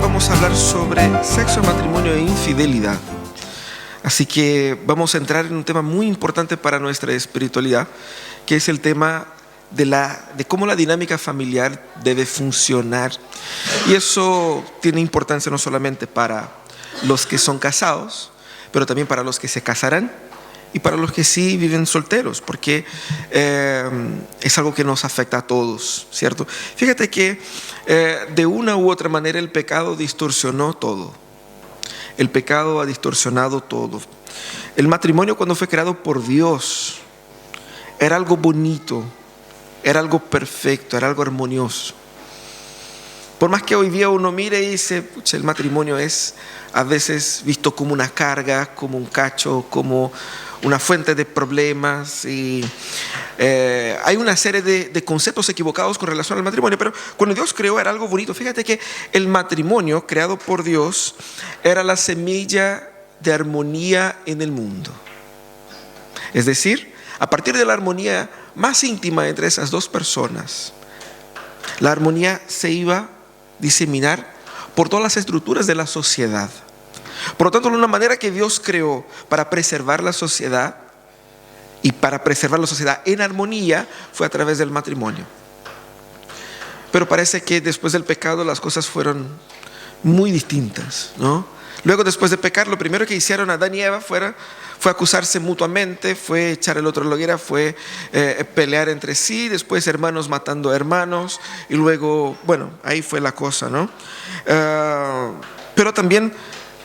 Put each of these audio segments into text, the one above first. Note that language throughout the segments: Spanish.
vamos a hablar sobre sexo, matrimonio e infidelidad. Así que vamos a entrar en un tema muy importante para nuestra espiritualidad, que es el tema de cómo la dinámica familiar debe funcionar. Y eso tiene importancia no solamente para los que son casados, pero también para los que se casarán y para los que sí viven solteros, porque es algo que nos afecta a todos, ¿cierto? Fíjate que de una u otra manera el pecado distorsionó todo. El pecado ha distorsionado todo. El matrimonio, cuando fue creado por Dios, era algo bonito, era algo perfecto, era algo armonioso. Por más que hoy día uno mire y dice, pucha, el matrimonio es a veces visto como una carga, como un cacho, como una fuente de problemas, y hay una serie de conceptos equivocados con relación al matrimonio. Pero cuando Dios creó era algo bonito. Fíjate que el matrimonio creado por Dios era la semilla de armonía en el mundo. Es decir, a partir de la armonía más íntima entre esas dos personas, la armonía se iba a diseminar por todas las estructuras de la sociedad. Por lo tanto, de una manera que Dios creó para preservar la sociedad, y para preservar la sociedad en armonía, fue a través del matrimonio. Pero parece que después del pecado las cosas fueron muy distintas, ¿no? Luego, después de pecar, lo primero que hicieron Adán y Eva fue acusarse mutuamente, fue echar el otro a la hoguera, fue pelear entre sí, después hermanos matando a hermanos, y luego, bueno, ahí fue la cosa, ¿no? Pero también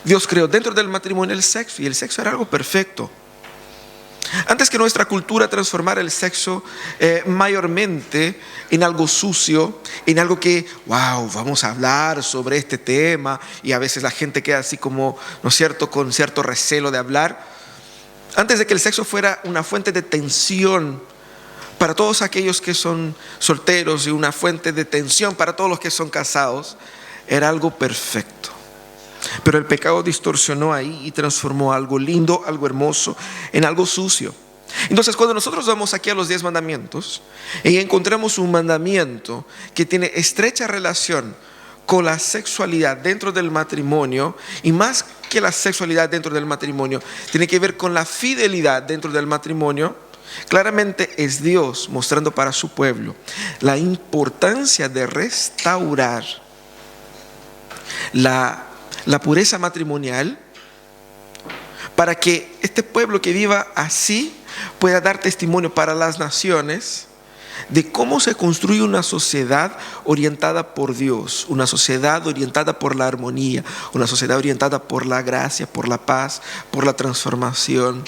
Dios creó dentro del matrimonio el sexo, y el sexo era algo perfecto. Antes que nuestra cultura transformara el sexo mayormente en algo sucio, en algo que, wow, vamos a hablar sobre este tema, y a veces la gente queda así como, ¿no es cierto?, con cierto recelo de hablar. Antes de que el sexo fuera una fuente de tensión para todos aquellos que son solteros y una fuente de tensión para todos los que son casados, era algo perfecto. Pero el pecado distorsionó ahí y transformó algo lindo, algo hermoso, en algo sucio. Entonces, cuando nosotros vamos aquí a los 10 mandamientos y encontramos un mandamiento que tiene estrecha relación con la sexualidad dentro del matrimonio, y más que la sexualidad dentro del matrimonio, tiene que ver con la fidelidad dentro del matrimonio, claramente es Dios mostrando para su pueblo la importancia de restaurar la pureza matrimonial, para que este pueblo que viva así pueda dar testimonio para las naciones de cómo se construye una sociedad orientada por Dios, una sociedad orientada por la armonía, una sociedad orientada por la gracia, por la paz, por la transformación.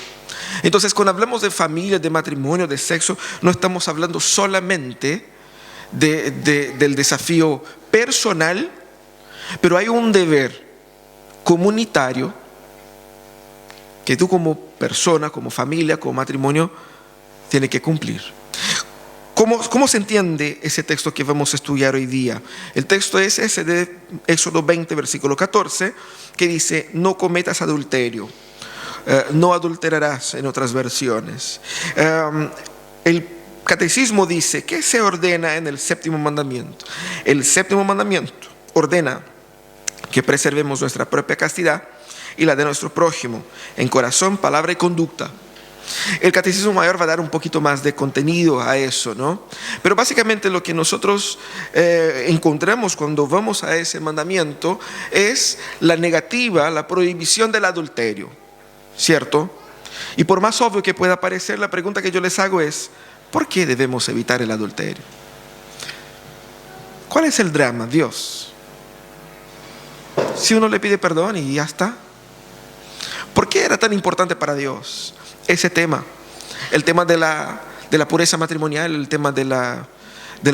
Entonces, cuando hablamos de familia, de matrimonio, de sexo, no estamos hablando solamente del desafío personal, pero hay un deber comunitario que tú como persona, como familia, como matrimonio, tienes que cumplir. ¿Cómo se entiende ese texto que vamos a estudiar hoy día? El texto es ese de Éxodo 20, versículo 14, que dice: no cometas adulterio, no adulterarás, en otras versiones. El catecismo dice: ¿qué se ordena en el séptimo mandamiento? El séptimo mandamiento ordena que preservemos nuestra propia castidad y la de nuestro prójimo, en corazón, palabra y conducta. El Catecismo Mayor va a dar un poquito más de contenido a eso, ¿no? Pero básicamente lo que nosotros encontramos cuando vamos a ese mandamiento es la negativa, la prohibición del adulterio, ¿cierto? Y por más obvio que pueda parecer, la pregunta que yo les hago es: ¿por qué debemos evitar el adulterio? ¿Cuál es el drama? Dios. Si uno le pide perdón y ya está. ¿Por qué era tan importante para Dios ese tema? El tema de la pureza matrimonial, el tema de la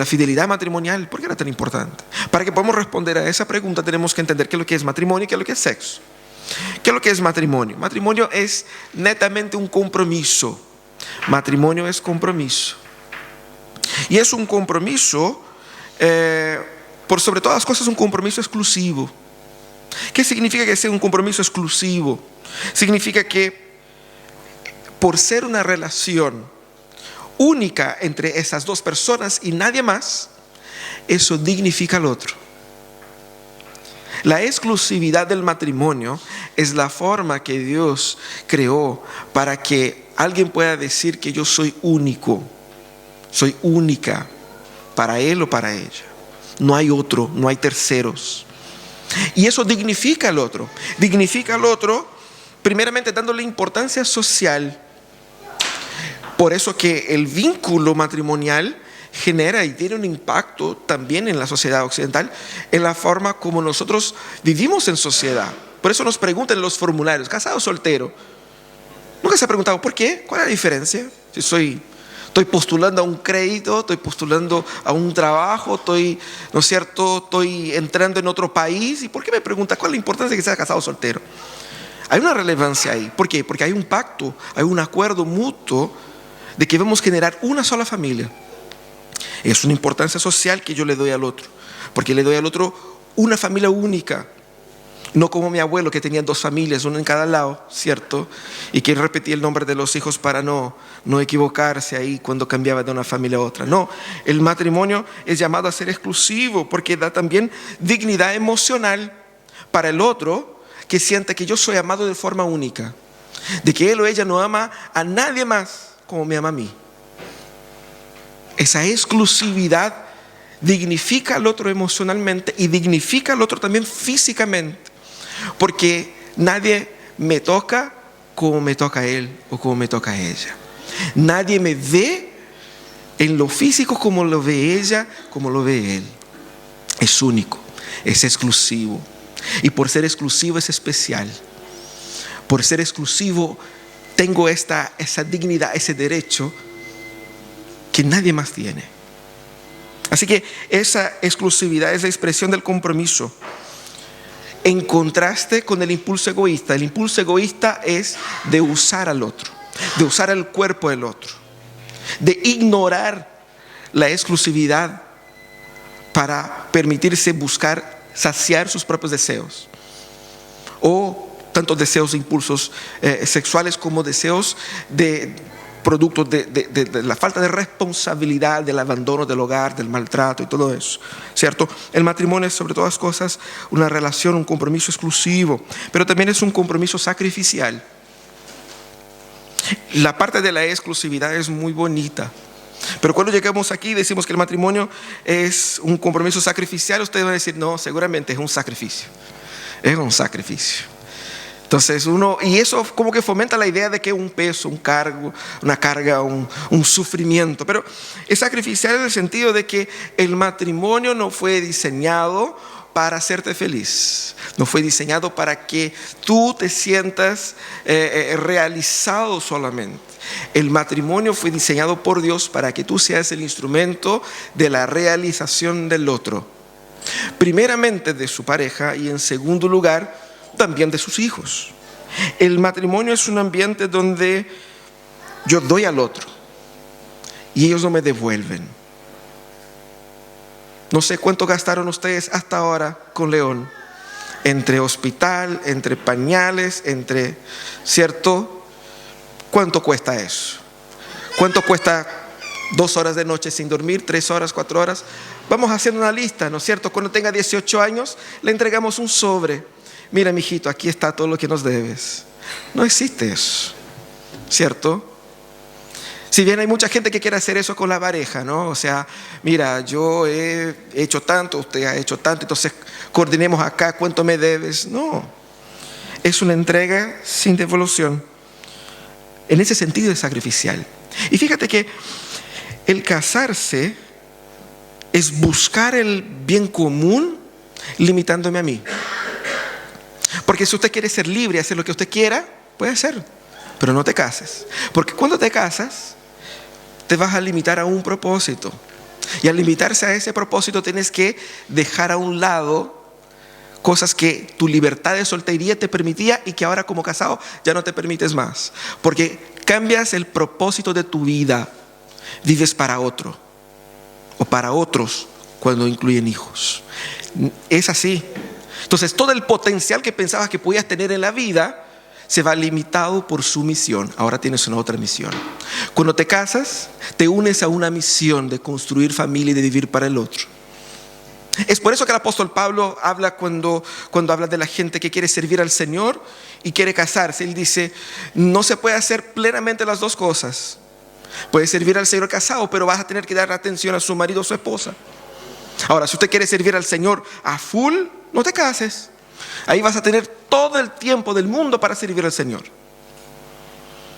fidelidad matrimonial. ¿Por qué era tan importante? Para que podamos responder a esa pregunta tenemos que entender qué es lo que es matrimonio y qué es lo que es sexo. ¿Qué es lo que es matrimonio? Matrimonio es netamente un compromiso. Matrimonio es compromiso. Y es un compromiso, por sobre todas las cosas, un compromiso exclusivo. ¿Qué significa que sea un compromiso exclusivo? Significa que por ser una relación única entre esas dos personas y nadie más, eso dignifica al otro. La exclusividad del matrimonio es la forma que Dios creó para que alguien pueda decir que yo soy único, soy única para él o para ella. No hay otro, no hay terceros. Y eso dignifica al otro. Dignifica al otro primeramente dándole importancia social. Por eso que el vínculo matrimonial genera y tiene un impacto también en la sociedad occidental, en la forma como nosotros vivimos en sociedad. Por eso nos preguntan en los formularios, ¿casado o soltero? Nunca se ha preguntado, ¿por qué? ¿Cuál es la diferencia? Si estoy postulando a un crédito, estoy postulando a un trabajo, ¿no es cierto? Estoy entrando en otro país. ¿Y por qué me pregunta cuál es la importancia de que sea casado o soltero? Hay una relevancia ahí. ¿Por qué? Porque hay un pacto, hay un acuerdo mutuo de que debemos generar una sola familia. Es una importancia social que yo le doy al otro, porque le doy al otro una familia única, no como mi abuelo que tenía 2 familias, una en cada lado, ¿cierto? Y que repetía el nombre de los hijos para no equivocarse ahí cuando cambiaba de una familia a otra. No, el matrimonio es llamado a ser exclusivo porque da también dignidad emocional para el otro que sienta que yo soy amado de forma única, de que él o ella no ama a nadie más como me ama a mí. Esa exclusividad dignifica al otro emocionalmente y dignifica al otro también físicamente, porque nadie me toca como me toca a él o como me toca a ella. Nadie me ve en lo físico como lo ve ella, como lo ve él. Es único, es exclusivo. Y por ser exclusivo es especial. Por ser exclusivo tengo esa dignidad, ese derecho que nadie más tiene. Así que esa exclusividad es la expresión del compromiso, en contraste con el impulso egoísta. El impulso egoísta es de usar al otro, de usar el cuerpo del otro, de ignorar la exclusividad para permitirse buscar saciar sus propios deseos, o tanto deseos e impulsos sexuales como deseos producto de la falta de responsabilidad, del abandono del hogar, del maltrato y todo eso, ¿cierto? El matrimonio es sobre todas las cosas una relación, un compromiso exclusivo, pero también es un compromiso sacrificial. La parte de la exclusividad es muy bonita, pero cuando llegamos aquí y decimos que el matrimonio es un compromiso sacrificial, ustedes van a decir, no, seguramente es un sacrificio. Es un sacrificio. Entonces y eso como que fomenta la idea de que es un peso, un cargo, una carga, un sufrimiento. Pero es sacrificial en el sentido de que el matrimonio no fue diseñado para hacerte feliz. No fue diseñado para que tú te sientas realizado solamente. El matrimonio fue diseñado por Dios para que tú seas el instrumento de la realización del otro. Primeramente de su pareja y en segundo lugar también de sus hijos. El matrimonio es un ambiente donde yo doy al otro y ellos no me devuelven. No sé cuánto gastaron ustedes hasta ahora con León, entre hospital, entre pañales, ¿cierto? ¿Cuánto cuesta eso? ¿Cuánto cuesta 2 horas de noche sin dormir, 3 horas, 4 horas? Vamos haciendo una lista, ¿no es cierto? Cuando tenga 18 años le entregamos un sobre. Mira, mijito, aquí está todo lo que nos debes. No existe eso, ¿cierto? Si bien hay mucha gente que quiere hacer eso con la pareja, ¿no? O sea, mira, yo he hecho tanto, usted ha hecho tanto, entonces coordinemos acá, ¿cuánto me debes? No, es una entrega sin devolución. En ese sentido es sacrificial. Y fíjate que el casarse es buscar el bien común limitándome a mí. Porque si usted quiere ser libre y hacer lo que usted quiera, puede hacerlo, pero no te cases. Porque cuando te casas, te vas a limitar a un propósito. Y al limitarse a ese propósito, tienes que dejar a un lado cosas que tu libertad de soltería te permitía y que ahora como casado ya no te permites más. Porque cambias el propósito de tu vida. Vives para otro o para otros cuando incluyen hijos. Es así. Entonces todo el potencial que pensabas que podías tener en la vida se va limitado por su misión. Ahora tienes una otra misión. Cuando te casas, te unes a una misión de construir familia y de vivir para el otro. Es por eso que el apóstol Pablo habla cuando habla de la gente que quiere servir al Señor y quiere casarse. Él dice, no se puede hacer plenamente las dos cosas. Puedes servir al Señor casado, pero vas a tener que dar atención a su marido o su esposa. Ahora, si usted quiere servir al Señor a full, no te cases. Ahí vas a tener todo el tiempo del mundo para servir al Señor.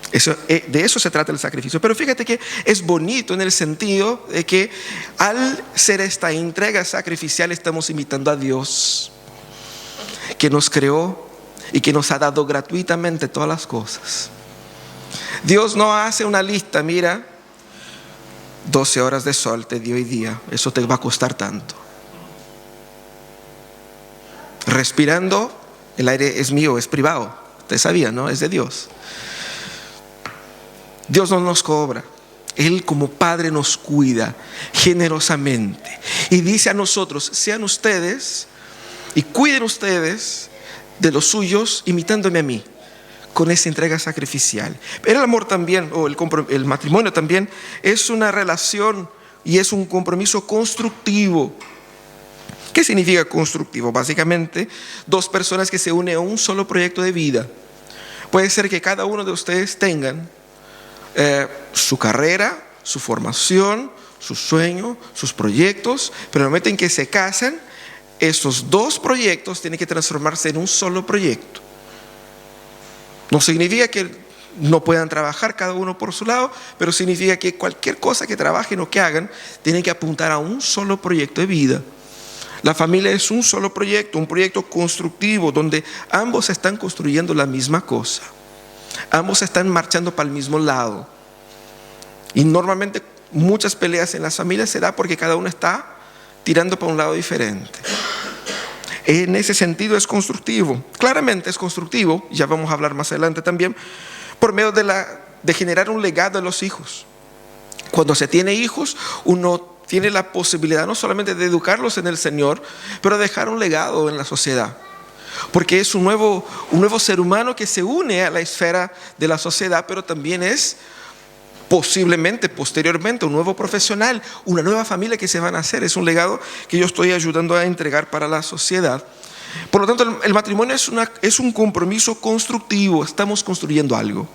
De eso se trata el sacrificio. Pero fíjate que es bonito en el sentido de que al ser esta entrega sacrificial estamos imitando a Dios, que nos creó y que nos ha dado gratuitamente todas las cosas. Dios no hace una lista, mira, 12 horas de sol te dio hoy día, eso te va a costar tanto. Respirando, el aire es mío, es privado. Usted sabía, ¿no? Es de Dios. Dios no nos cobra. Él como Padre nos cuida generosamente. Y dice a nosotros, sean ustedes y cuiden ustedes de los suyos imitándome a mí, con esa entrega sacrificial. Pero el amor también, o el matrimonio también, es una relación y es un compromiso constructivo. ¿Qué significa constructivo? Básicamente, dos personas que se unen a un solo proyecto de vida. Puede ser que cada uno de ustedes tengan su carrera, su formación, sus sueños, sus proyectos, pero en el momento en que se casan, estos dos proyectos tienen que transformarse en un solo proyecto. No significa que no puedan trabajar cada uno por su lado, pero significa que cualquier cosa que trabajen o que hagan, tienen que apuntar a un solo proyecto de vida. La familia es un solo proyecto, un proyecto constructivo, donde ambos están construyendo la misma cosa. Ambos están marchando para el mismo lado. Y normalmente muchas peleas en las familias se da porque cada uno está tirando para un lado diferente. En ese sentido es constructivo. Claramente es constructivo, ya vamos a hablar más adelante también, por medio de generar un legado a los hijos. Cuando se tiene hijos, uno tiene la posibilidad no solamente de educarlos en el Señor, pero de dejar un legado en la sociedad. Porque es un nuevo ser humano que se une a la esfera de la sociedad, pero también es posiblemente, posteriormente, un nuevo profesional, una nueva familia que se van a hacer. Es un legado que yo estoy ayudando a entregar para la sociedad. Por lo tanto, el matrimonio es un compromiso constructivo. Estamos construyendo algo.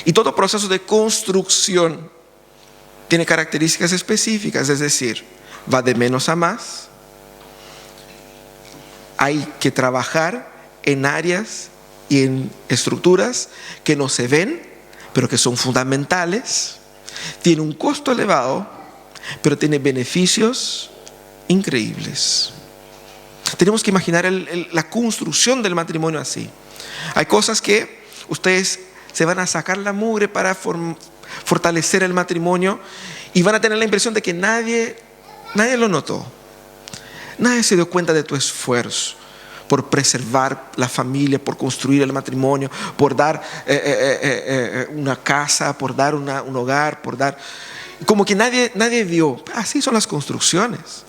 Y todo proceso de construcción tiene características específicas, es decir, va de menos a más. Hay que trabajar en áreas y en estructuras que no se ven, pero que son fundamentales. Tiene un costo elevado, pero tiene beneficios increíbles. Tenemos que imaginar la construcción del matrimonio así. Hay cosas que ustedes se van a sacar la mugre para fortalecer el matrimonio y van a tener la impresión de que nadie lo notó. Nadie se dio cuenta de tu esfuerzo por preservar la familia, por construir el matrimonio, por dar una casa, por dar un hogar, por dar... Como que nadie vio. Así son las construcciones.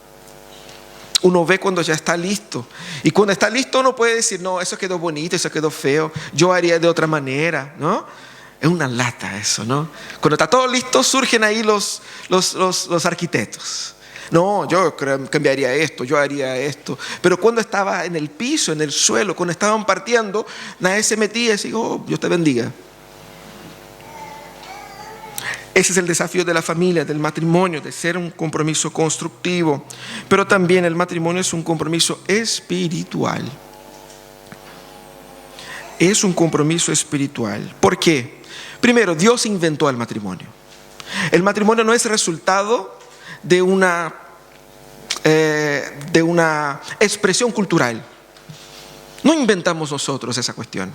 Uno ve cuando ya está listo. Y cuando está listo uno puede decir, no, eso quedó bonito, eso quedó feo, yo haría de otra manera, ¿no? Es una lata eso, ¿no? Cuando está todo listo surgen ahí los arquitectos. No, yo cambiaría esto, yo haría esto. Pero cuando estaba en el piso, en el suelo, cuando estaban partiendo, nadie se metía y decía, oh, Dios te bendiga. Ese es el desafío de la familia, del matrimonio, de ser un compromiso constructivo. Pero también el matrimonio es un compromiso espiritual. Es un compromiso espiritual. ¿Por qué? Primero, Dios inventó el matrimonio. El matrimonio no es resultado de una expresión cultural. No inventamos nosotros esa cuestión.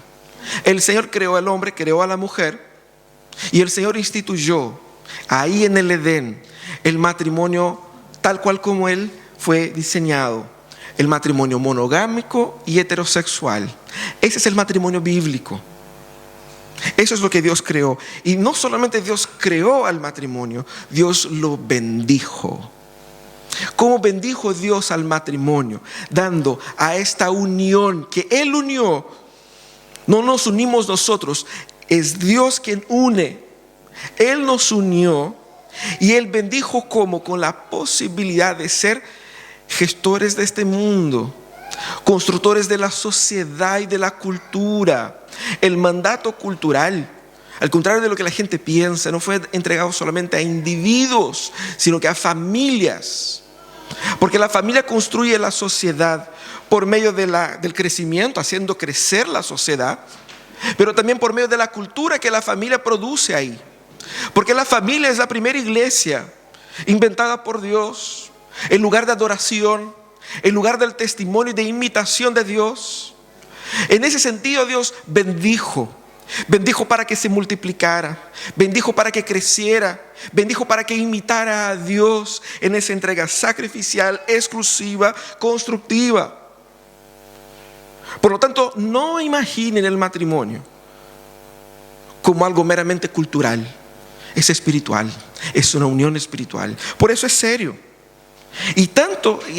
El Señor creó al hombre, creó a la mujer, y el Señor instituyó ahí en el Edén el matrimonio tal cual como Él fue diseñado. El matrimonio monogámico y heterosexual. Ese es el matrimonio bíblico. Eso es lo que Dios creó. Y no solamente Dios creó al matrimonio, Dios lo bendijo. ¿Cómo bendijo Dios al matrimonio? Dando a esta unión que Él unió. No nos unimos nosotros, es Dios quien une. Él nos unió y Él bendijo como con la posibilidad de ser gestores de este mundo, constructores de la sociedad y de la cultura. El mandato cultural, al contrario de lo que la gente piensa, no fue entregado solamente a individuos, sino que a familias. Porque la familia construye la sociedad por medio del crecimiento, haciendo crecer la sociedad, pero también por medio de la cultura que la familia produce ahí. Porque la familia es la primera iglesia inventada por Dios, el lugar de adoración, el lugar del testimonio y de imitación de Dios. En ese sentido, Dios bendijo para que se multiplicara, bendijo para que creciera, bendijo para que imitara a Dios en esa entrega sacrificial, exclusiva, constructiva. Por lo tanto, no imaginen el matrimonio como algo meramente cultural. Es espiritual, es una unión espiritual. Por eso es serio. Y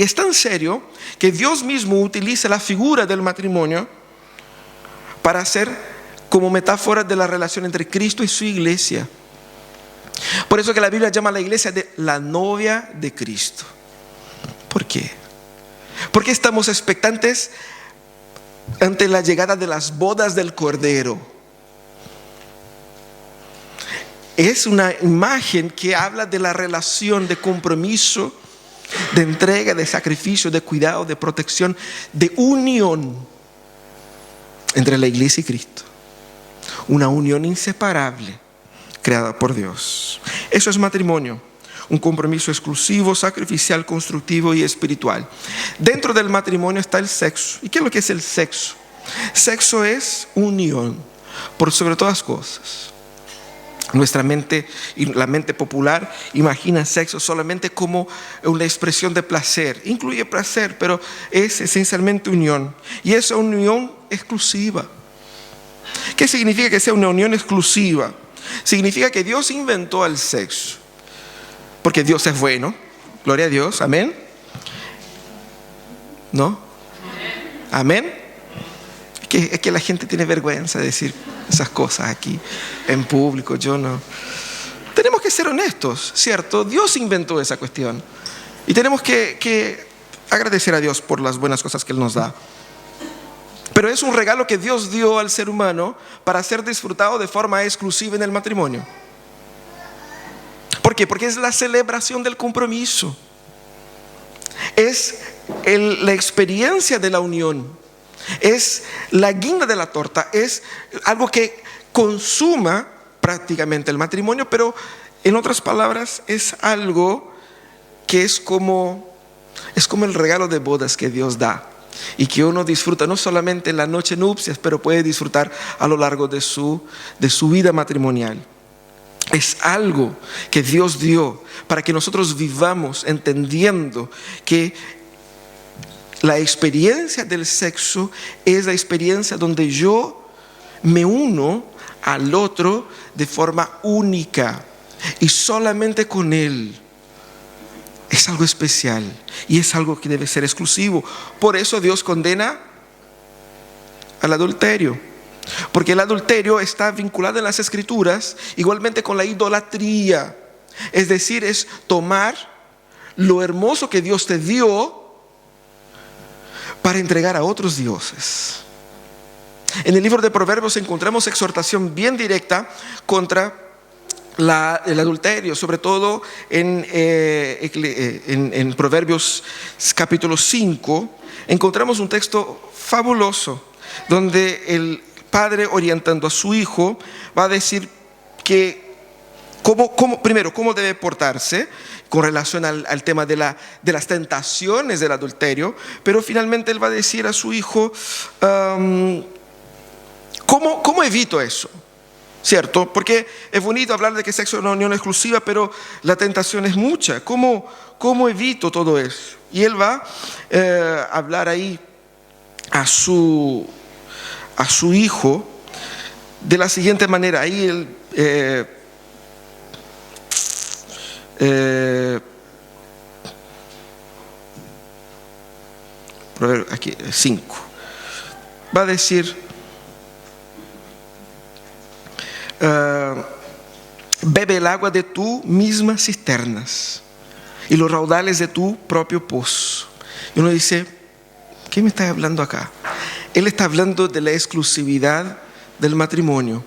es tan serio que Dios mismo utiliza la figura del matrimonio para hacer como metáfora de la relación entre Cristo y su iglesia. Por eso que la Biblia llama a la iglesia de la novia de Cristo. ¿Por qué? Porque estamos expectantes ante la llegada de las bodas del Cordero. Es una imagen que habla de la relación de compromiso, de entrega, de sacrificio, de cuidado, de protección, de unión entre la iglesia y Cristo. Una unión inseparable creada por Dios. Eso es matrimonio. Un compromiso exclusivo, sacrificial, constructivo y espiritual. Dentro del matrimonio está el sexo. ¿Y qué es lo que es el sexo? Sexo es unión, por sobre todas cosas. Nuestra mente y la mente popular imagina sexo solamente como una expresión de placer. Incluye placer, pero es esencialmente unión. Y es una unión exclusiva. ¿Qué significa que sea una unión exclusiva? Significa que Dios inventó el sexo. Porque Dios es bueno. Gloria a Dios. Amén. ¿No? Amén. Es que la gente tiene vergüenza de decir esas cosas aquí en público. Yo no. Tenemos que ser honestos, ¿cierto? Dios inventó esa cuestión. Y tenemos que agradecer a Dios por las buenas cosas que Él nos da. Pero es un regalo que Dios dio al ser humano para ser disfrutado de forma exclusiva en el matrimonio. ¿Por qué? Porque es la celebración del compromiso. Es la experiencia de la unión. Es la guinda de la torta. Es algo que consuma prácticamente el matrimonio, pero en otras palabras es algo que es como el regalo de bodas que Dios da y que uno disfruta no solamente en la noche nupcias, pero puede disfrutar a lo largo de su vida matrimonial. Es algo que Dios dio para que nosotros vivamos entendiendo que la experiencia del sexo es la experiencia donde yo me uno al otro de forma única y solamente con Él. Es algo especial y es algo que debe ser exclusivo. Por eso Dios condena al adulterio. Porque el adulterio está vinculado en las Escrituras igualmente con la idolatría. Es decir, es tomar lo hermoso que Dios te dio para entregar a otros dioses. En el libro de Proverbios encontramos exhortación bien directa contra el adulterio, sobre todo en Proverbios capítulo 5. Encontramos un texto fabuloso donde el padre, orientando a su hijo, va a decir que primero, cómo debe portarse con relación al tema de las tentaciones del adulterio, pero finalmente él va a decir a su hijo, ¿cómo evito eso? ¿Cierto? Porque es bonito hablar de que sexo es una unión exclusiva, pero la tentación es mucha. ¿Cómo evito todo eso? Y él va a hablar ahí a su hijo de la siguiente manera. Ahí él aquí 5 va a decir, bebe el agua de tu misma cisternas y los raudales de tu propio pozo. Y uno dice, ¿qué me está hablando acá? Él está hablando de la exclusividad del matrimonio.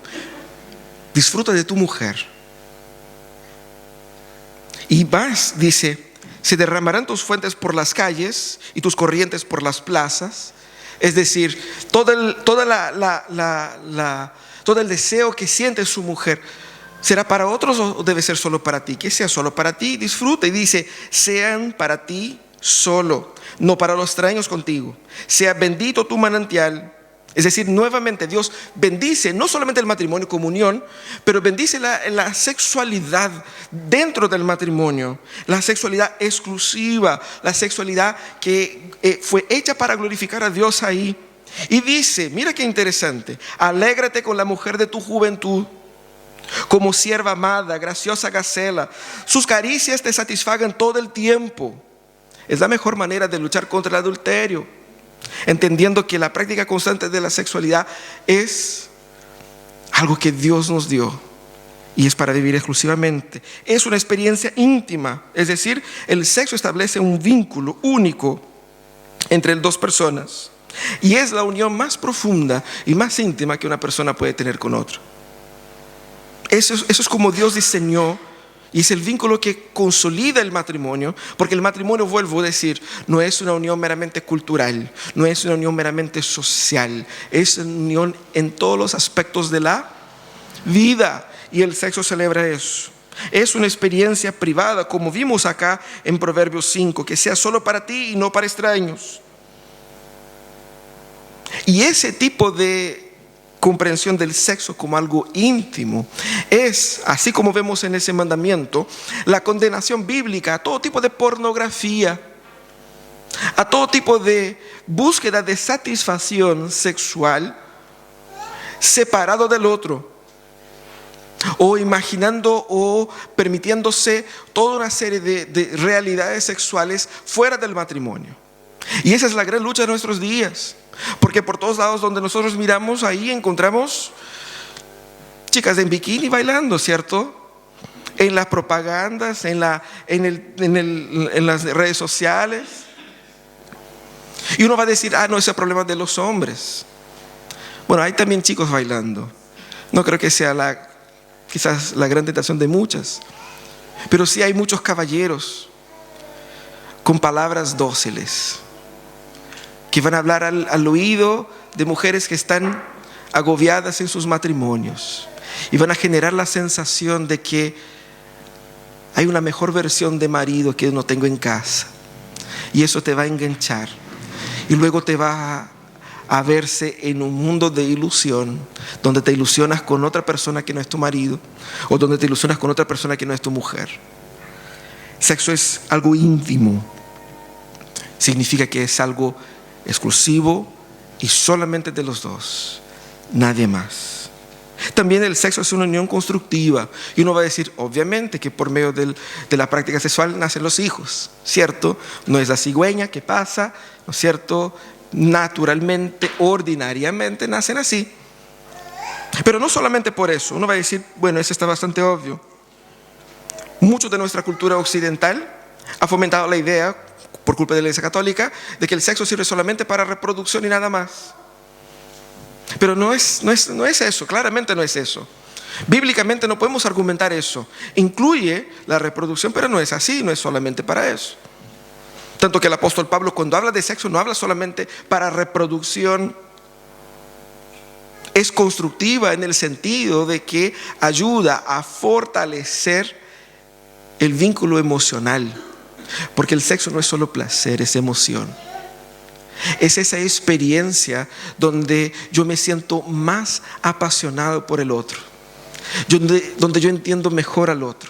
Disfruta de tu mujer. Y más, dice, se derramarán tus fuentes por las calles y tus corrientes por las plazas. Es decir, todo el deseo que siente su mujer, ¿será para otros o debe ser solo para ti? Que sea solo para ti, disfruta. Y dice, sean para ti solo, no para los extraños contigo. Sea bendito tu manantial. Es decir, nuevamente Dios bendice no solamente el matrimonio como unión, pero bendice la sexualidad dentro del matrimonio, la sexualidad exclusiva, la sexualidad que fue hecha para glorificar a Dios ahí. Y dice, mira qué interesante, alégrate con la mujer de tu juventud, como sierva amada, graciosa gacela, sus caricias te satisfagan todo el tiempo. Es la mejor manera de luchar contra el adulterio, entendiendo que la práctica constante de la sexualidad es algo que Dios nos dio y es para vivir exclusivamente. Es una experiencia íntima, es decir, el sexo establece un vínculo único entre dos personas y es la unión más profunda y más íntima que una persona puede tener con otra. Eso es como Dios diseñó. Y es el vínculo que consolida el matrimonio, porque el matrimonio, vuelvo a decir, no es una unión meramente cultural, no es una unión meramente social, es una unión en todos los aspectos de la vida, y el sexo celebra eso. Es una experiencia privada, como vimos acá en Proverbios 5, que sea solo para ti y no para extraños. Y ese tipo de comprensión del sexo como algo íntimo es, así como vemos en ese mandamiento, la condenación bíblica a todo tipo de pornografía, a todo tipo de búsqueda de satisfacción sexual separado del otro, o imaginando o permitiéndose toda una serie de realidades sexuales fuera del matrimonio. Y esa es la gran lucha de nuestros días, porque por todos lados donde nosotros miramos, ahí encontramos chicas en bikini bailando, ¿cierto? En las propagandas, en las redes sociales. Y uno va a decir, no, ese es el problema de los hombres. Bueno, hay también chicos bailando. No creo que sea quizás la gran tentación de muchas, pero sí hay muchos caballeros con palabras dóciles que van a hablar al oído de mujeres que están agobiadas en sus matrimonios y van a generar la sensación de que hay una mejor versión de marido que no tengo en casa, y eso te va a enganchar y luego te va a verse en un mundo de ilusión, donde te ilusionas con otra persona que no es tu marido, o donde te ilusionas con otra persona que no es tu mujer. Sexo es algo íntimo, significa que es algo exclusivo y solamente de los dos, nadie más. También el sexo es una unión constructiva, y uno va a decir, obviamente, que por medio de la práctica sexual nacen los hijos, ¿cierto? No es la cigüeña que pasa, ¿no es cierto? Naturalmente, ordinariamente nacen así. Pero no solamente por eso, uno va a decir, bueno, eso está bastante obvio. Mucho de nuestra cultura occidental ha fomentado la idea, por culpa de la Iglesia Católica, de que el sexo sirve solamente para reproducción y nada más. Pero no es eso, claramente no es eso. Bíblicamente no podemos argumentar eso. Incluye la reproducción, pero no es así, no es solamente para eso. Tanto que el apóstol Pablo, cuando habla de sexo, no habla solamente para reproducción. Es constructiva en el sentido de que ayuda a fortalecer el vínculo emocional. Porque el sexo no es solo placer, es emoción. Es esa experiencia donde yo me siento más apasionado por el otro, donde yo entiendo mejor al otro,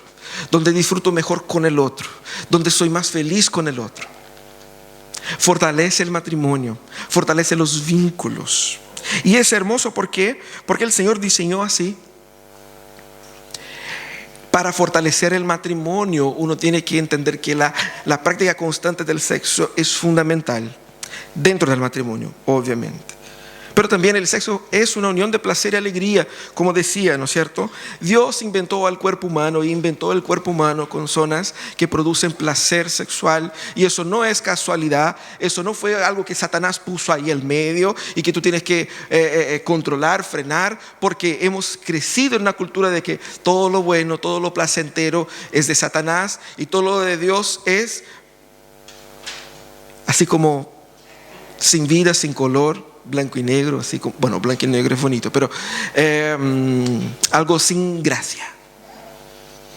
donde disfruto mejor con el otro, donde soy más feliz con el otro. Fortalece el matrimonio, fortalece los vínculos. Y es hermoso, ¿por qué? Porque el Señor diseñó así. Para fortalecer el matrimonio, uno tiene que entender que la práctica constante del sexo es fundamental dentro del matrimonio, obviamente. Pero también el sexo es una unión de placer y alegría, como decía, ¿no es cierto? Dios inventó al cuerpo humano y inventó el cuerpo humano con zonas que producen placer sexual. Y eso no es casualidad, eso no fue algo que Satanás puso ahí al medio y que tú tienes que controlar, frenar, porque hemos crecido en una cultura de que todo lo bueno, todo lo placentero es de Satanás y todo lo de Dios es así como sin vida, sin color, blanco y negro, así como, bueno, blanco y negro es bonito, pero algo sin gracia.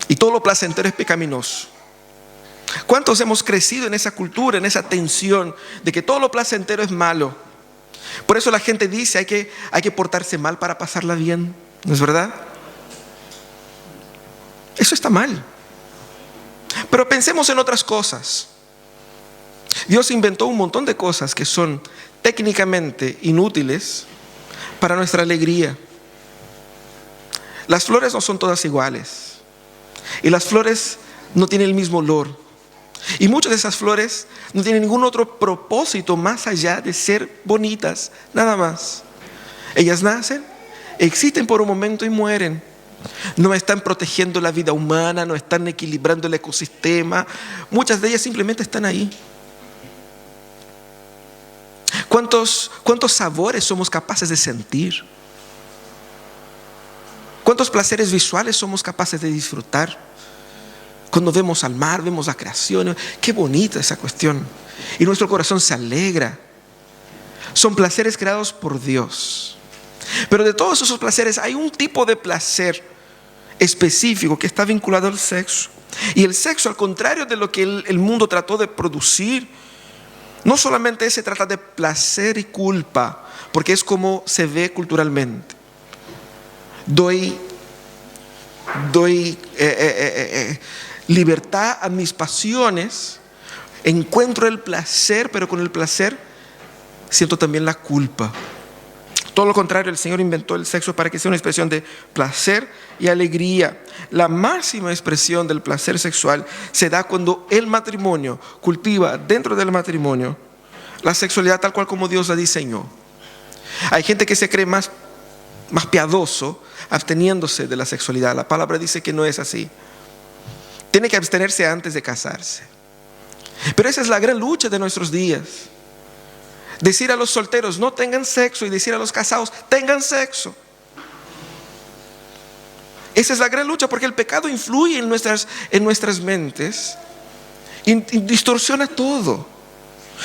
Y todo lo placentero es pecaminoso. ¿Cuántos hemos crecido en esa cultura, en esa tensión de que todo lo placentero es malo? Por eso la gente dice hay que portarse mal para pasarla bien, ¿no es verdad? Eso está mal. Pero pensemos en otras cosas. Dios inventó un montón de cosas que son técnicamente inútiles para nuestra alegría. Las flores no son todas iguales y las flores no tienen el mismo olor y muchas de esas flores no tienen ningún otro propósito más allá de ser bonitas, nada más. Ellas nacen, existen por un momento y mueren. No están protegiendo la vida humana, no están equilibrando el ecosistema. Muchas de ellas simplemente están ahí. ¿Cuántos sabores somos capaces de sentir? ¿Cuántos placeres visuales somos capaces de disfrutar? Cuando vemos al mar, vemos la creación, qué bonita esa cuestión. Y nuestro corazón se alegra. Son placeres creados por Dios. Pero de todos esos placeres hay un tipo de placer específico que está vinculado al sexo. Y el sexo, al contrario de lo que el mundo trató de producir, no solamente se trata de placer y culpa, porque es como se ve culturalmente. Doy libertad a mis pasiones, encuentro el placer, pero con el placer siento también la culpa. Todo lo contrario, el Señor inventó el sexo para que sea una expresión de placer y alegría. La máxima expresión del placer sexual se da cuando el matrimonio cultiva dentro del matrimonio la sexualidad tal cual como Dios la diseñó. Hay gente que se cree más piadoso absteniéndose de la sexualidad. La palabra dice que no es así. Tiene que abstenerse antes de casarse. Pero esa es la gran lucha de nuestros días. Decir a los solteros no tengan sexo y decir a los casados tengan sexo. Esa es la gran lucha porque el pecado influye en nuestras mentes y distorsiona todo.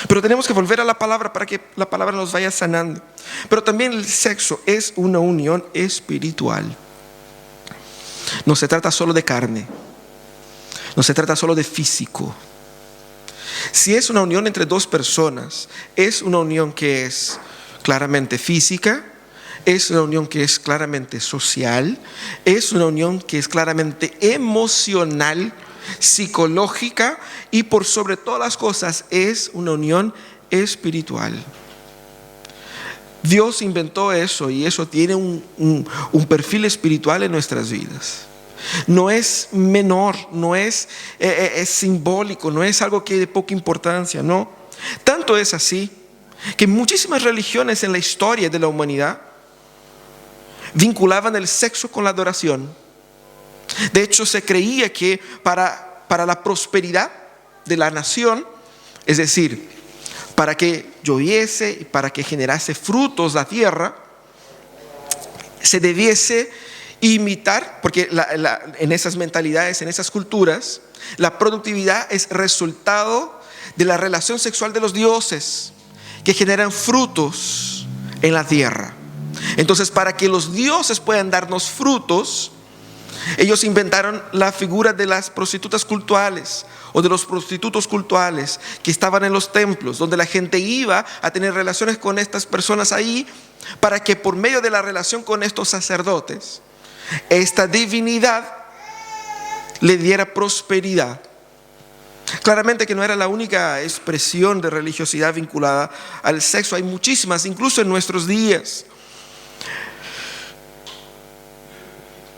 Pero tenemos que volver a la palabra para que la palabra nos vaya sanando. Pero también el sexo es una unión espiritual. No se trata solo de carne. No se trata solo de físico. Si es una unión entre dos personas, es una unión que es claramente física, es una unión que es claramente social, es una unión que es claramente emocional, psicológica y por sobre todas las cosas es una unión espiritual. Dios inventó eso y eso tiene un perfil espiritual en nuestras vidas. No es menor, no es simbólico, no es algo que de poca importancia, no. Tanto es así que muchísimas religiones en la historia de la humanidad vinculaban el sexo con la adoración. De hecho, se creía que para la prosperidad de la nación, es decir, para que lloviese y para que generase frutos la tierra, se debiese imitar, porque en esas mentalidades, en esas culturas, la productividad es resultado de la relación sexual de los dioses que generan frutos en la tierra. Entonces, para que los dioses puedan darnos frutos, ellos inventaron la figura de las prostitutas cultuales o de los prostitutos cultuales que estaban en los templos, donde la gente iba a tener relaciones con estas personas ahí, para que por medio de la relación con estos sacerdotes, esta divinidad le diera prosperidad. Claramente que no era la única expresión de religiosidad vinculada al sexo, hay muchísimas, incluso en nuestros días.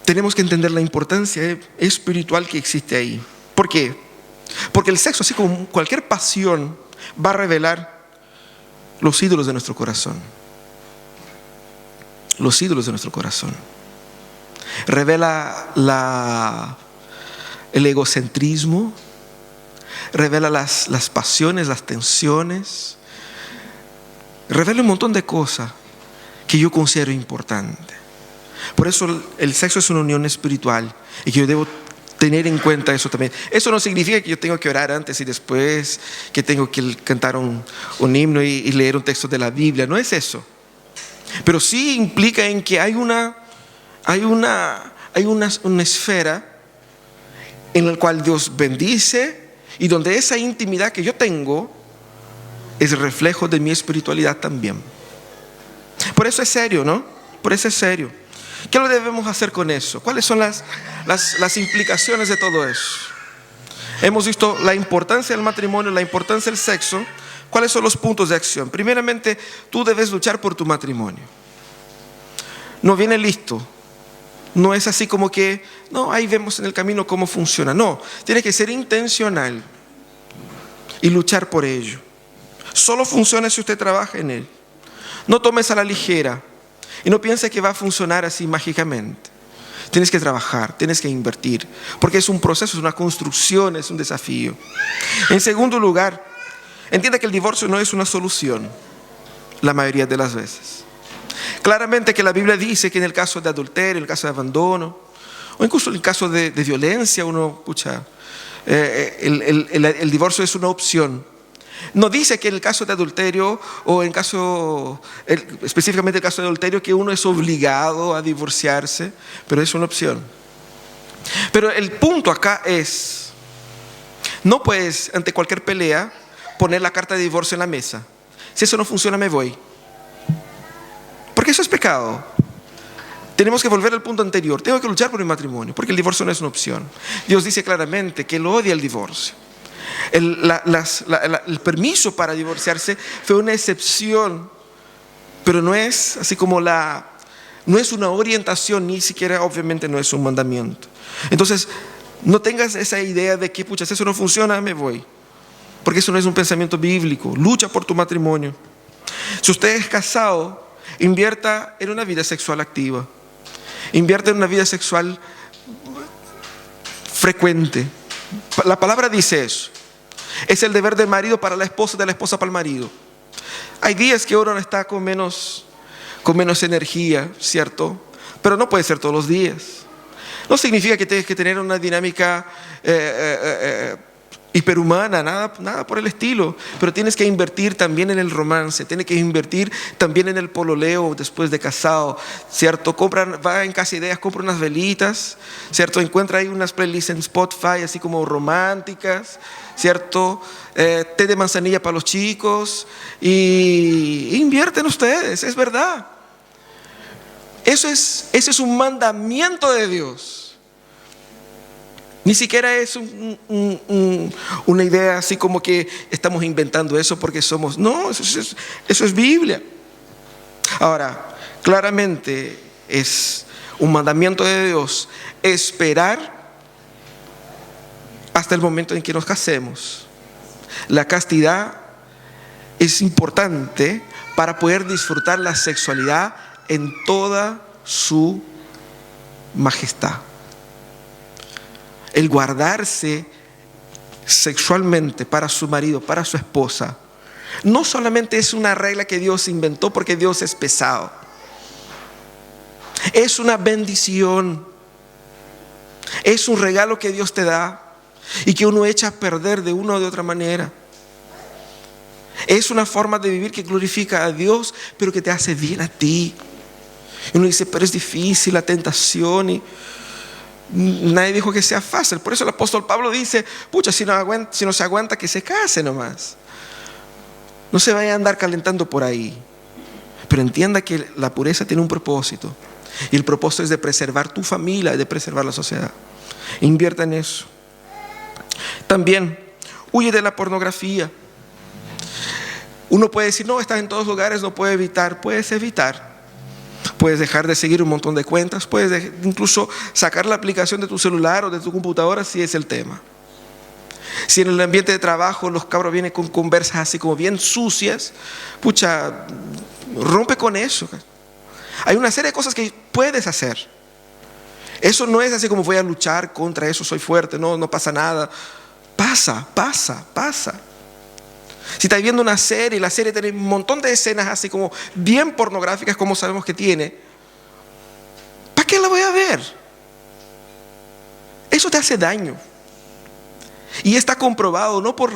Tenemos que entender la importancia espiritual que existe ahí. ¿Por qué? Porque el sexo, así como cualquier pasión, va a revelar los ídolos de nuestro corazón. los ídolos de nuestro corazón. Revela el egocentrismo, revela las pasiones, las tensiones, revela un montón de cosas que yo considero importantes. Por eso el sexo es una unión espiritual y que yo debo tener en cuenta eso también. Eso no significa que yo tengo que orar antes y después, que tengo que cantar un himno y leer un texto de la Biblia. No es eso. Pero sí implica en que hay una esfera en la cual Dios bendice y donde esa intimidad que yo tengo es reflejo de mi espiritualidad también. Por eso es serio, ¿no? Por eso es serio. ¿Qué lo debemos hacer con eso? ¿Cuáles son las implicaciones de todo eso? Hemos visto la importancia del matrimonio, la importancia del sexo. ¿Cuáles son los puntos de acción? Primeramente, tú debes luchar por tu matrimonio. No viene listo. No es así como que, no, ahí vemos en el camino cómo funciona. No, tiene que ser intencional y luchar por ello. Solo funciona si usted trabaja en él. No tomes a la ligera y no piense que va a funcionar así mágicamente. Tienes que trabajar, tienes que invertir, porque es un proceso, es una construcción, es un desafío. En segundo lugar, entienda que el divorcio no es una solución la mayoría de las veces. Claramente que la Biblia dice que en el caso de adulterio, en el caso de abandono, o incluso en el caso de violencia, el divorcio es una opción. No dice que en el caso de adulterio o en específicamente el caso de adulterio que uno es obligado a divorciarse, pero es una opción. Pero el punto acá es, no puedes ante cualquier pelea poner la carta de divorcio en la mesa. Si eso no funciona, me voy. Porque eso es pecado. Tenemos que volver al punto anterior. Tengo que luchar por mi matrimonio, porque el divorcio no es una opción. Dios dice claramente que Él odia el divorcio. El permiso para divorciarse fue una excepción, pero no es así como no es una orientación, ni siquiera obviamente no es un mandamiento. Entonces, no tengas esa idea de que, si eso no funciona, me voy. Porque eso no es un pensamiento bíblico. Lucha por tu matrimonio. Si usted es casado, invierta en una vida sexual activa. Invierta en una vida sexual frecuente. La palabra dice eso. Es el deber del marido para la esposa, de la esposa para el marido. Hay días que uno está con menos energía, ¿cierto? Pero no puede ser todos los días. No significa que tienes que tener una dinámica hiperhumana, nada por el estilo. Pero tienes que invertir también en el romance, tienes que invertir también en el pololeo después de casado, ¿cierto? Va en Casa Ideas, compra unas velitas, ¿cierto? Encuentra ahí unas playlists en Spotify, así como románticas, ¿cierto? Té de manzanilla para los chicos y invierten ustedes, es verdad. Ese es un mandamiento de Dios. Ni siquiera es una idea así como que estamos inventando eso porque somos. No, eso es Biblia. Ahora, claramente es un mandamiento de Dios esperar hasta el momento en que nos casemos. La castidad es importante para poder disfrutar la sexualidad en toda su majestad. El guardarse sexualmente para su marido, para su esposa, no solamente es una regla que Dios inventó porque Dios es pesado. Es una bendición. Es un regalo que Dios te da y que uno echa a perder de una o de otra manera. Es una forma de vivir que glorifica a Dios, pero que te hace bien a ti. Y uno dice, pero es difícil la tentación y nadie dijo que sea fácil. Por eso el apóstol Pablo dice, si no se aguanta, que se case nomás. No se vaya a andar calentando por ahí. Pero entienda que la pureza tiene un propósito. Y el propósito es de preservar tu familia, de preservar la sociedad. Invierta en eso. También, huye de la pornografía. Uno puede decir, no, estás en todos lugares, no puedes evitar. Puedes evitar. Puedes dejar de seguir un montón de cuentas. Puedes incluso sacar la aplicación de tu celular o de tu computadora si es el tema. Si en el ambiente de trabajo los cabros vienen con conversas así como bien sucias, rompe con eso. Hay una serie de cosas que puedes hacer. Eso no es así como voy a luchar contra eso, soy fuerte, no pasa nada. Pasa. Si estás viendo una serie y la serie tiene un montón de escenas así como bien pornográficas, como sabemos que tiene, ¿para qué la voy a ver? Eso te hace daño. Y está comprobado, no por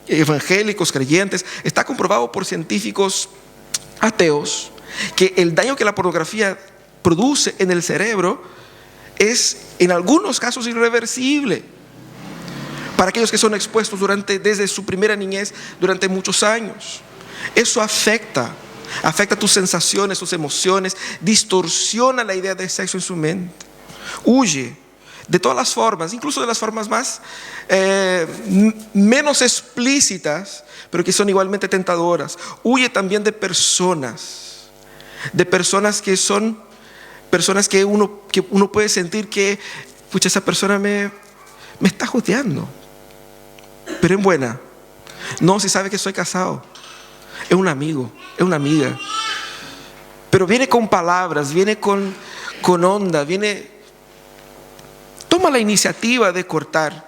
evangélicos, creyentes, está comprobado por científicos ateos, que el daño que la pornografía produce en el cerebro es en algunos casos irreversible. Para aquellos que son expuestos desde su primera niñez, durante muchos años. Eso afecta tus sensaciones, tus emociones, distorsiona la idea de sexo en su mente. Huye de todas las formas, incluso de las formas más menos explícitas, pero que son igualmente tentadoras. Huye también de personas que son personas que uno puede sentir que, pucha, esa persona me está juzgando, pero en buena. No, si sabe que soy casado, es un amigo, es una amiga, pero viene con palabras, viene con onda, toma la iniciativa de cortar.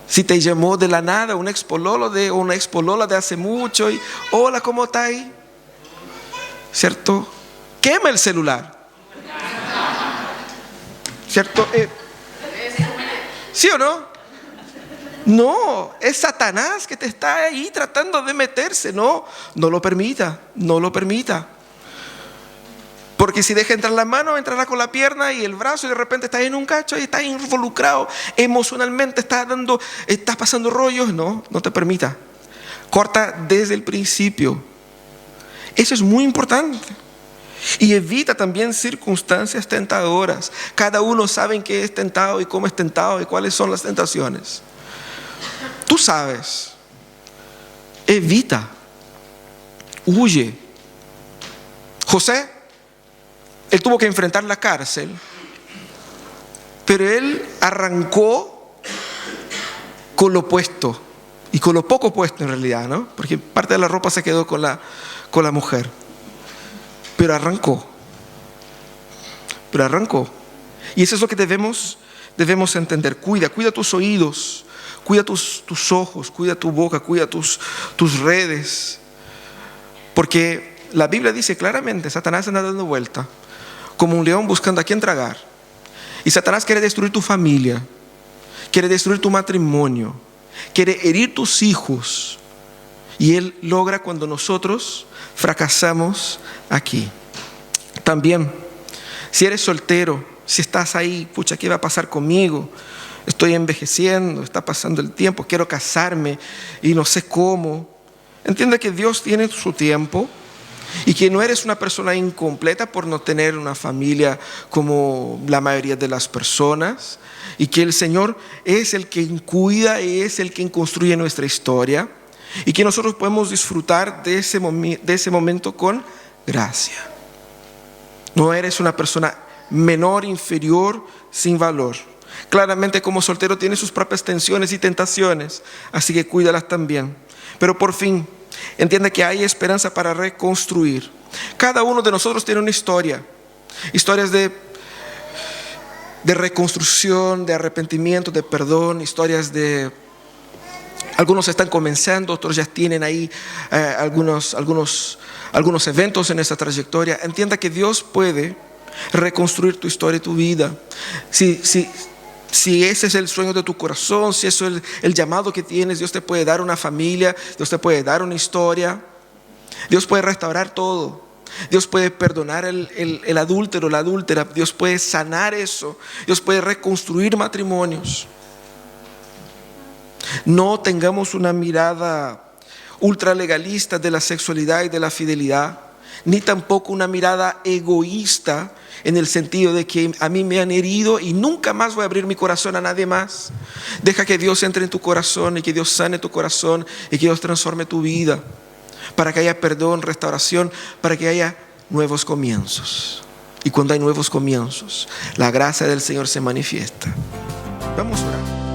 Si te llamó de la nada un expololo o una expolola de hace mucho y hola, ¿cómo está ahí? ¿Cierto? Quema el celular. ¿Cierto? ¿Sí o no? No, es Satanás que te está ahí tratando de meterse. No lo permita. Porque si deja entrar la mano, entrará con la pierna y el brazo, y de repente estás en un cacho y estás involucrado emocionalmente, estás pasando rollos. No te permita. Corta desde el principio. Eso es muy importante. Y evita también circunstancias tentadoras. Cada uno sabe en qué es tentado y cómo es tentado y cuáles son las tentaciones. Tú sabes. Evita. Huye. José, él tuvo que enfrentar la cárcel, pero él arrancó con lo puesto y con lo poco puesto en realidad, ¿no? Porque parte de la ropa se quedó con la mujer. Pero arrancó. Y eso es lo que debemos entender. Cuida tus oídos, cuida tus ojos, cuida tu boca, cuida tus redes. Porque la Biblia dice claramente, Satanás anda dando vuelta como un león buscando a quien tragar. Y Satanás quiere destruir tu familia, quiere destruir tu matrimonio, quiere herir tus hijos. Y él logra cuando nosotros fracasamos aquí. También, si eres soltero, si estás ahí, pucha, ¿qué va a pasar conmigo? Estoy envejeciendo, está pasando el tiempo, quiero casarme y no sé cómo. Entiende que Dios tiene su tiempo y que no eres una persona incompleta por no tener una familia como la mayoría de las personas, y que el Señor es el que cuida y es el que construye nuestra historia, y que nosotros podemos disfrutar de ese momento con gracia. No eres una persona menor, inferior, sin valor. Claramente, como soltero tiene sus propias tensiones y tentaciones, así que cuídalas también. Pero por fin, entiende que hay esperanza para reconstruir. Cada uno de nosotros tiene una historia. Historias de reconstrucción, de arrepentimiento, de perdón. Historias de... Algunos están comenzando, otros ya tienen ahí algunos eventos en esa trayectoria. Entienda que Dios puede reconstruir tu historia y tu vida. Si ese es el sueño de tu corazón, si eso es el llamado que tienes, Dios te puede dar una familia, Dios te puede dar una historia, Dios puede restaurar todo, Dios puede perdonar el adúltero, la adúltera, Dios puede sanar eso, Dios puede reconstruir matrimonios. No tengamos una mirada ultralegalista de la sexualidad y de la fidelidad, ni tampoco una mirada egoísta en el sentido de que a mí me han herido y nunca más voy a abrir mi corazón a nadie más. Deja que Dios entre en tu corazón y que Dios sane tu corazón y que Dios transforme tu vida, para que haya perdón, restauración, para que haya nuevos comienzos. Y cuando hay nuevos comienzos, la gracia del Señor se manifiesta. Vamos a orar.